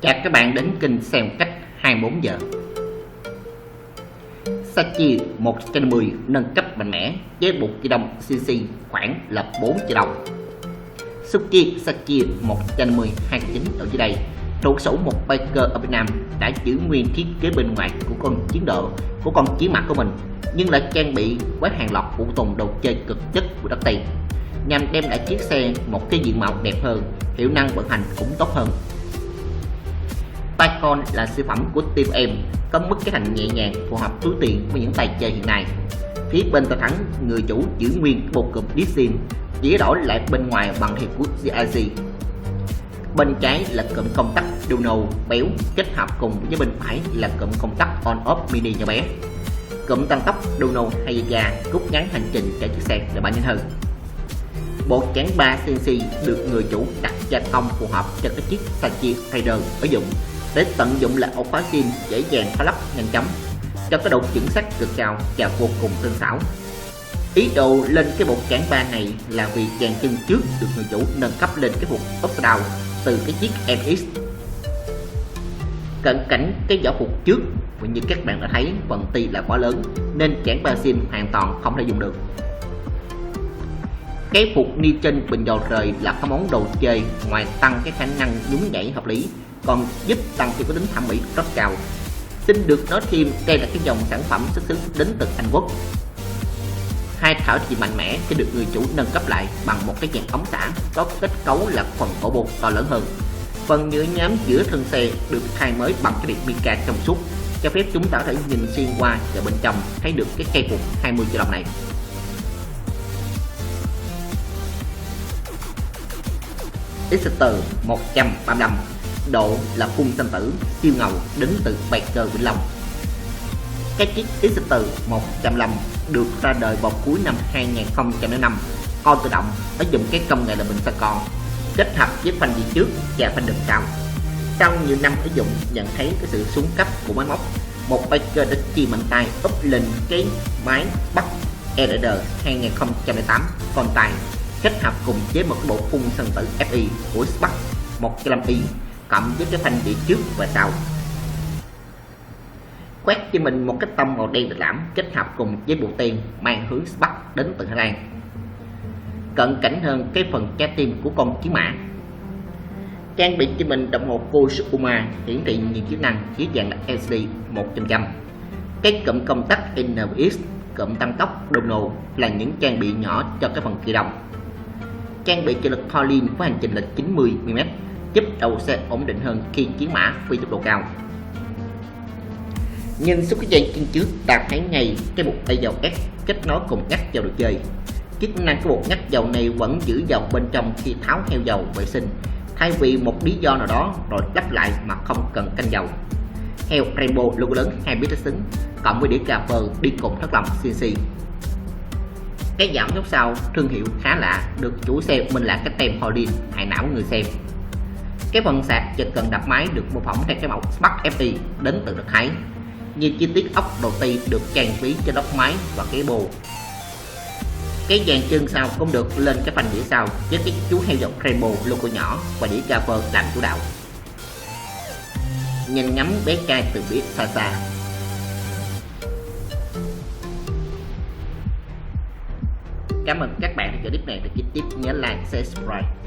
Chào các bạn đến kênh xem cách 24 giờ. Sachi 110 nâng cấp mạnh mẽ với 1 triệu đồng CC khoảng là 4 triệu đồng. Suki Sachi 110 29 ở dưới đây thuộc sở một biker ở Việt Nam đã giữ nguyên thiết kế bên ngoài của con chiến đội của con chiến mã của mình, nhưng lại trang bị với hàng loạt phụ tùng đồ chơi cực chất của đất Tây nhằm đem lại chiếc xe một cái diện mạo đẹp hơn, hiệu năng vận hành cũng tốt hơn. Tycoon là sản phẩm của Team M, có mức cái hành nhẹ nhàng phù hợp túi tiền với những tay chơi hiện nay. Phía bên tay thắng, người chủ giữ nguyên bộ cụm design, chỉ đổi lại bên ngoài bằng hiệu của GRZ. Bên trái là cụm công tắc Duno béo kết hợp cùng với bên phải là cụm công tắc on-off mini nhỏ bé. Cụm tăng tốc Duno hay ga rút ngắn hành trình cho chiếc xe để bạn nhanh hơn. Bộ chắn 3 CNC được người chủ đặt gia công phù hợp cho cái chiếc Sachi Raider ở dụng để tận dụng lại ổ khóa zin dễ dàng phá lắp nhanh chóng, cho cái độ chuẩn xác cực cao và vô cùng tinh xảo. Ý đồ lên cái bộ chắn 3 này là vì dàn chân trước được người chủ nâng cấp lên cái phục upside down từ cái chiếc MX. Cận cảnh cái vỏ phục trước và như các bạn đã thấy phần ti là quá lớn nên chắn 3 zin hoàn toàn không thể dùng được. Cái phục ni trên bình dầu rời là cái món đồ chơi ngoài tăng cái khả năng nhún nhảy hợp lý, còn giúp tăng thêm có tính thẩm mỹ rất cao. Xin được nói thêm đây là cái dòng sản phẩm xuất xứ đến từ Anh Quốc. Hai thảo thì mạnh mẽ sẽ được người chủ nâng cấp lại bằng một cái dàn ống xả có kết cấu là phần cổ bột to lớn hơn. Phần nhựa nhám giữa thân xe được thay mới bằng cái điện mica trong suốt, cho phép chúng ta có thể nhìn xuyên qua và bên trong thấy được cái cây phục 20 triệu đồng này. Exeter 135 độ là phun xanh tử siêu ngầu đến từ Baker Vĩnh Long. Cái chiếc Exeter 105 được ra đời vào cuối năm 2005, con tự động đã dùng cái công nghệ là bình xăng con kết hợp với phanh đi trước và phanh đường sau. Sau nhiều năm sử dụng, nhận thấy cái sự xuống cấp của máy móc, một Baker đã chi mạnh tay úp lên cái máy Spark ERD 2008 con tay kết hợp cùng với một cái bộ phun xăng tử FI của Spark 105i cộng với cái phanh đi trước và sau. Quét cho mình một cái tông màu đen lịch lãm kết hợp cùng với bộ tên mang hướng Spark đến từ Hà Lan. Cận cảnh hơn cái phần trái tim của con chiến mã. Trang bị cho mình đồng hồ Kosuma hiển thị nhiều chức năng dưới dạng là LCD 100. Cái cụm công tắc NVX, cụm tăng tốc Duno là những trang bị nhỏ cho cái phần kỳ đồng. Trang bị trợ lực Pauline với hành trình là 90 mm, giúp đầu xe ổn định hơn khi chiến mã phi tốc độ cao. Nhìn xuống cái dàn chân trước ta thấy ngay cái bột tay dầu S kết nối cùng ngắt dầu đồ chơi. Chức năng cái bột ngắt dầu này vẫn giữ dầu bên trong khi tháo heo dầu vệ sinh, thay vì một lý do nào đó rồi lắp lại mà không cần canh dầu. Heo Rainbow logo lớn 2 biết xứng cộng với đĩa cà phê đi cùng thất lòng CNC. Cái giảm nhốt sau thương hiệu khá lạ, được chủ xe mình là cái tem Pauline hại não người xem. Cái phần sạc chỉ cần đập máy được mô phỏng theo cái mẫu Spark FI đến từ Đức Hải. Như chi tiết ốc đầu ti được trang trí cho đốc máy và cái bồ. Cái dàn chân sau cũng được lên cái phanh đĩa sau với cái chú heo dọc Rainbow logo nhỏ và đĩa cà phê làm chủ đạo. Nhìn ngắm bé trai từ biết xa xa. Cảm ơn các bạn đã clip này, và tiếp nhớ like, share, subscribe.